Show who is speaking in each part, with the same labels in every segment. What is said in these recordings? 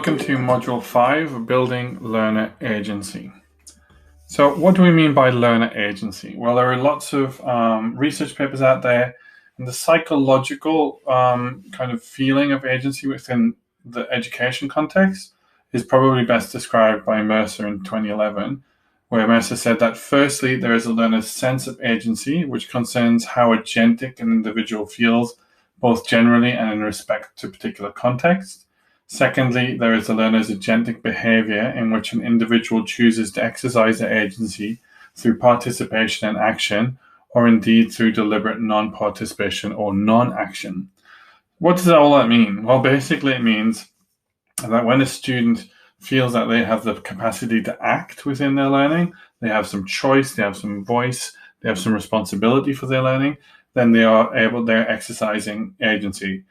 Speaker 1: welcome to Module 5, Building Learner Agency. So what do we mean by learner agency? Well, there are lots of research papers out there, and the psychological kind of feeling of agency within the education context is probably best described by Mercer in 2011, where Mercer said that firstly, there is a learner's sense of agency, which concerns how agentic an individual feels, both generally and in respect to particular context. Secondly, there is the learner's agentic behavior in which an individual chooses to exercise their agency through participation and action, or indeed through deliberate non-participation or non-action. What does all that mean? Well, basically it means that when a student feels that they have the capacity to act within their learning, they have some choice, they have some voice, they have some responsibility for their learning, then they're exercising agency.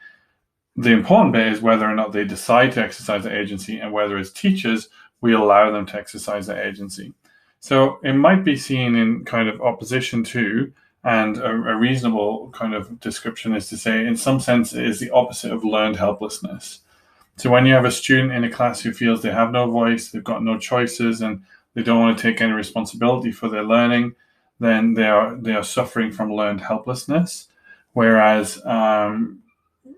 Speaker 1: The important bit is whether or not they decide to exercise their agency, and whether as teachers we allow them to exercise their agency. So it might be seen in kind of opposition to, and a reasonable kind of description is to say, in some sense, it is the opposite of learned helplessness. So when you have a student in a class who feels they have no voice, they've got no choices, and they don't want to take any responsibility for their learning, then they are suffering from learned helplessness. Whereas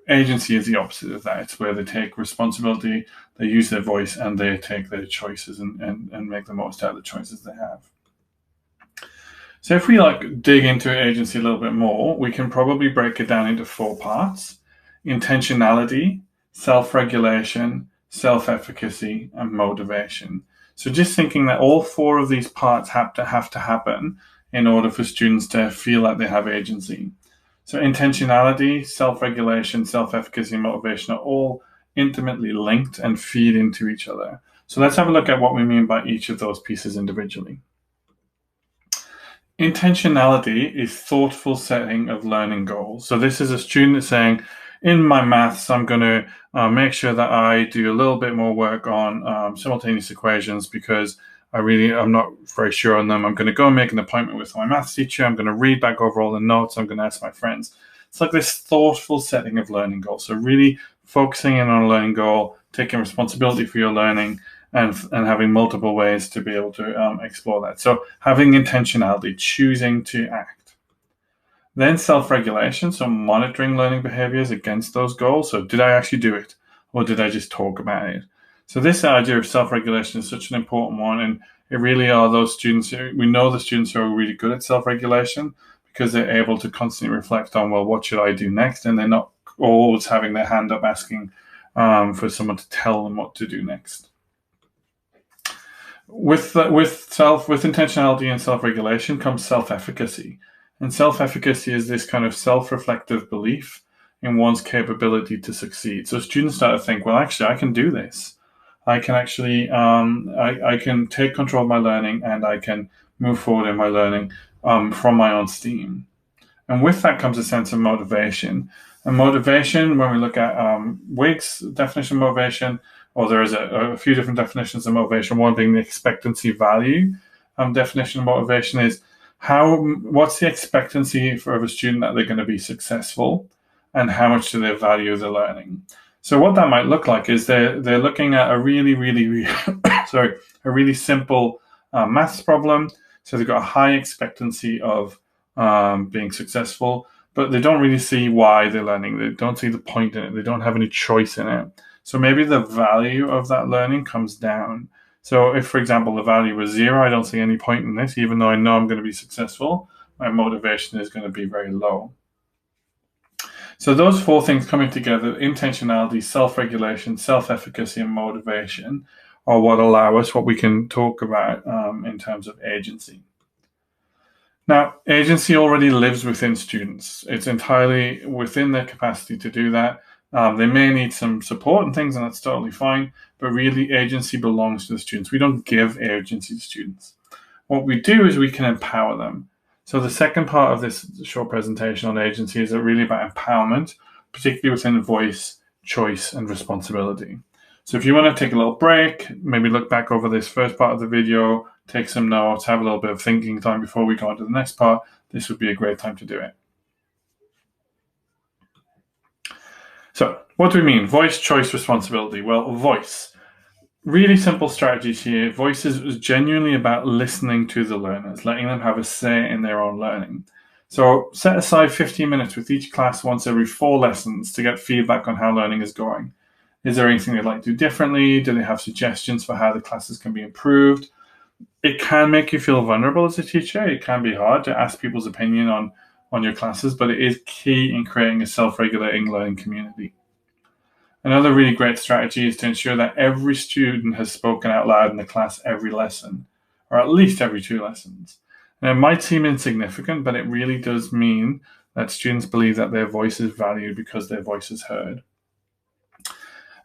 Speaker 1: agency is the opposite of that. It's where they take responsibility, they use their voice, and they take their choices and make the most out of the choices they have. So if we dig into agency a little bit more, we can probably break it down into 4 parts: intentionality, self-regulation, self-efficacy, and motivation. So just thinking that all 4 of these parts have to happen in order for students to feel like they have agency. So intentionality, self-regulation, self-efficacy, and motivation are all intimately linked and feed into each other. So let's have a look at what we mean by each of those pieces individually. Intentionality is thoughtful setting of learning goals. So this is a student saying, in my maths, I'm going to make sure that I do a little bit more work on simultaneous equations because I'm not very sure on them. I'm going to go and make an appointment with my maths teacher. I'm going to read back over all the notes. I'm going to ask my friends. It's like this thoughtful setting of learning goals. So really focusing in on a learning goal, taking responsibility for your learning, and having multiple ways to be able to explore that. So having intentionality, choosing to act. Then self-regulation, so monitoring learning behaviors against those goals. So did I actually do it, or did I just talk about it? So this idea of self-regulation is such an important one, and it really are those students, we know the students who are really good at self-regulation because they're able to constantly reflect on, well, what should I do next? And they're not always having their hand up asking for someone to tell them what to do next. With intentionality and self-regulation comes self-efficacy. And self-efficacy is this kind of self-reflective belief in one's capability to succeed. So students start to think, well, actually, I can do this. I can actually, I can take control of my learning, and I can move forward in my learning from my own steam. And with that comes a sense of motivation. And motivation, when we look at Wigg's definition of motivation, or there is a few different definitions of motivation, one being the expectancy value definition of motivation is what's the expectancy of a student that they're going to be successful, and how much do they value the learning? So what that might look like is they're looking at a really simple maths problem. So they've got a high expectancy of being successful, but they don't really see why they're learning. They don't see the point in it. They don't have any choice in it. So maybe the value of that learning comes down. So if, for example, the value was 0, I don't see any point in this, even though I know I'm going to be successful, my motivation is going to be very low. So those 4 things coming together, intentionality, self-regulation, self-efficacy, and motivation, are what allow us what we can talk about in terms of agency. Now, agency already lives within students. It's entirely within their capacity to do that. They may need some support and things, and that's totally fine, but really agency belongs to the students. We don't give agency to students. What we do is we can empower them. So the second part of this short presentation on agency is really about empowerment, particularly within voice, choice, and responsibility. So if you want to take a little break, maybe look back over this first part of the video, take some notes, have a little bit of thinking time before we go on to the next part, this would be a great time to do it. So what do we mean? Voice, choice, responsibility. Well, voice. really simple strategies here. Voices is genuinely about listening to the learners, letting them have a say in their own learning. So set aside 15 minutes with each class once every 4 lessons to get feedback on how learning is going. Is there anything they'd like to do differently? Do they have suggestions for how the classes can be improved? It can make you feel vulnerable as a teacher. It can be hard to ask people's opinion on your classes, but it is key in creating a self-regulating learning community. Another really great strategy is to ensure that every student has spoken out loud in the class every lesson, or at least every 2 lessons. And it might seem insignificant, but it really does mean that students believe that their voice is valued because their voice is heard.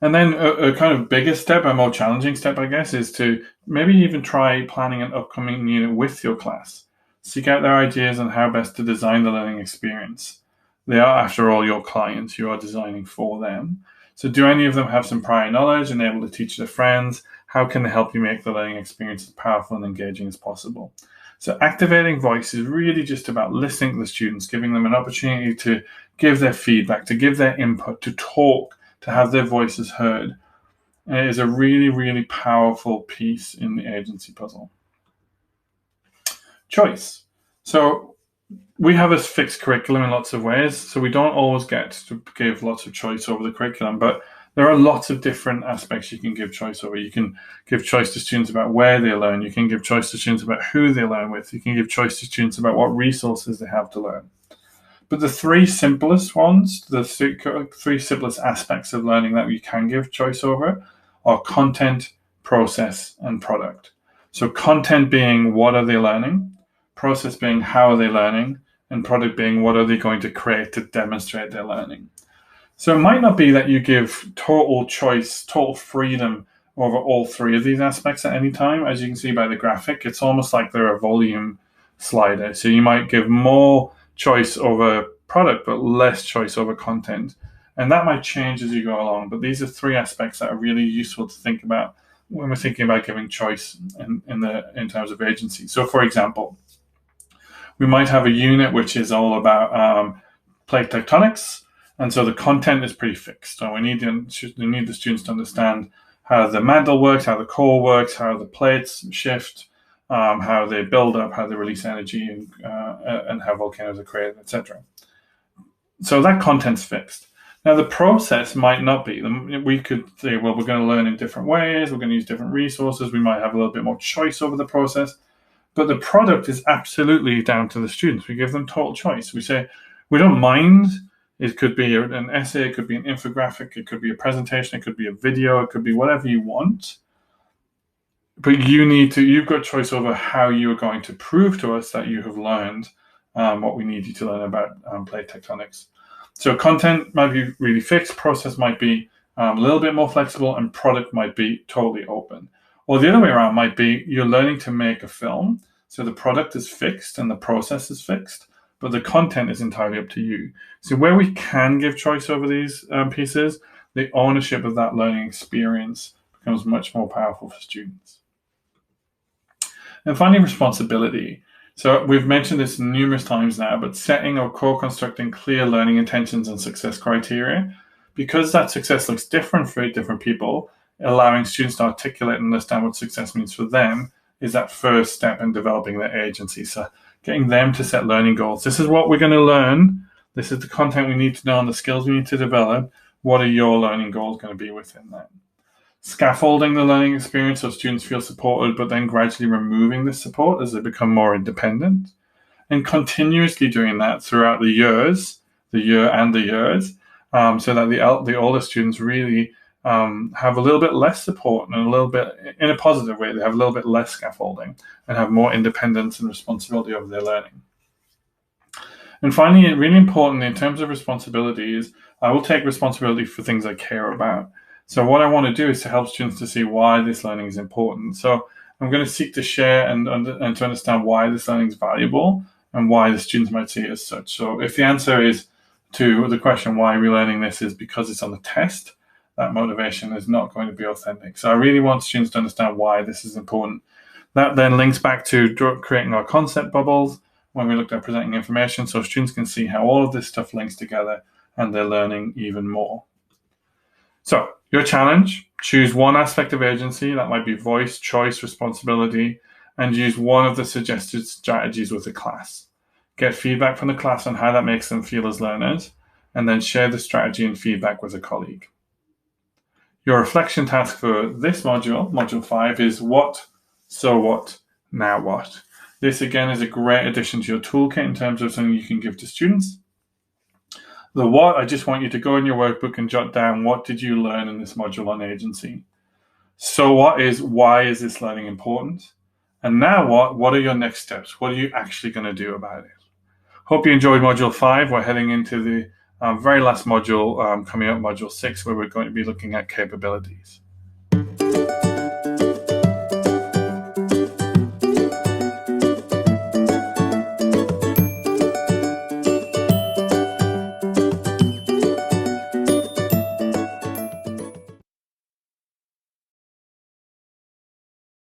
Speaker 1: And then a kind of bigger step, a more challenging step, I guess, is to maybe even try planning an upcoming unit with your class. Seek out their ideas on how best to design the learning experience. They are, after all, your clients. You are designing for them. So do any of them have some prior knowledge and able to teach their friends? How can they help you make the learning experience as powerful and engaging as possible? So activating voice is really just about listening to the students, giving them an opportunity to give their feedback, to give their input, to talk, to have their voices heard. And it is a really, really powerful piece in the agency puzzle. Choice. So we have a fixed curriculum in lots of ways, so we don't always get to give lots of choice over the curriculum, but there are lots of different aspects you can give choice over. You can give choice to students about where they learn. You can give choice to students about who they learn with. You can give choice to students about what resources they have to learn. But the 3 simplest ones, the 3 simplest aspects of learning that you can give choice over are content, process, and product. So content being what are they learning, process being how are they learning, and product being what are they going to create to demonstrate their learning. So it might not be that you give total choice, total freedom over all 3 of these aspects at any time. As you can see by the graphic, it's almost like they're a volume slider. So you might give more choice over product, but less choice over content. And that might change as you go along. But these are 3 aspects that are really useful to think about when we're thinking about giving choice in terms of agency. So for example, we might have a unit which is all about plate tectonics. And so the content is pretty fixed. So we need the students to understand how the mantle works, how the core works, how the plates shift, how they build up, how they release energy, and how volcanoes are created, etc. So that content's fixed. Now the process might not be. We could say, well, we're going to learn in different ways, we're going to use different resources, we might have a little bit more choice over the process, but the product is absolutely down to the students. We give them total choice. We say, we don't mind. It could be an essay, it could be an infographic, it could be a presentation, it could be a video, it could be whatever you want. But you've got choice over how you are going to prove to us that you have learned what we need you to learn about plate tectonics. So content might be really fixed, process might be a little bit more flexible, and product might be totally open. Or the other way around might be you're learning to make a film, so the product is fixed and the process is fixed, but the content is entirely up to you. So where we can give choice over these pieces, the ownership of that learning experience becomes much more powerful for students. And finally, responsibility. So we've mentioned this numerous times now, but setting or co-constructing clear learning intentions and success criteria, because that success looks different for different people, allowing students to articulate and understand what success means for them is that first step in developing their agency. So getting them to set learning goals. This is what we're going to learn. This is the content we need to know and the skills we need to develop. What are your learning goals going to be within that? Scaffolding the learning experience so students feel supported, but then gradually removing the support as they become more independent. And continuously doing that throughout the year and the years, so that the older students really have a little bit less support and a little bit, in a positive way, they have a little bit less scaffolding and have more independence and responsibility over their learning. And finally, really important in terms of responsibility is I will take responsibility for things I care about. So what I want to do is to help students to see why this learning is important. So I'm going to seek to share and to understand why this learning is valuable and why the students might see it as such. So if the answer is to the question, why are we learning this, is because it's on the test, that motivation is not going to be authentic. So I really want students to understand why this is important. That then links back to creating our concept bubbles when we looked at presenting information, so students can see how all of this stuff links together and they're learning even more. So your challenge, Choose one aspect of agency, that might be voice, choice, responsibility, and use one of the suggested strategies with the class. Get feedback from the class on how that makes them feel as learners, and then share the strategy and feedback with a colleague. Your reflection task for this module, Module 5, is what, so what, now what. This again is a great addition to your toolkit in terms of something you can give to students. The what, I just want you to go in your workbook and jot down what did you learn in this module on agency. So what is, why is this learning important? And now what are your next steps? What are you actually going to do about it? Hope you enjoyed Module 5. We're heading into the very last module coming up, Module 6, where we're going to be looking at capabilities.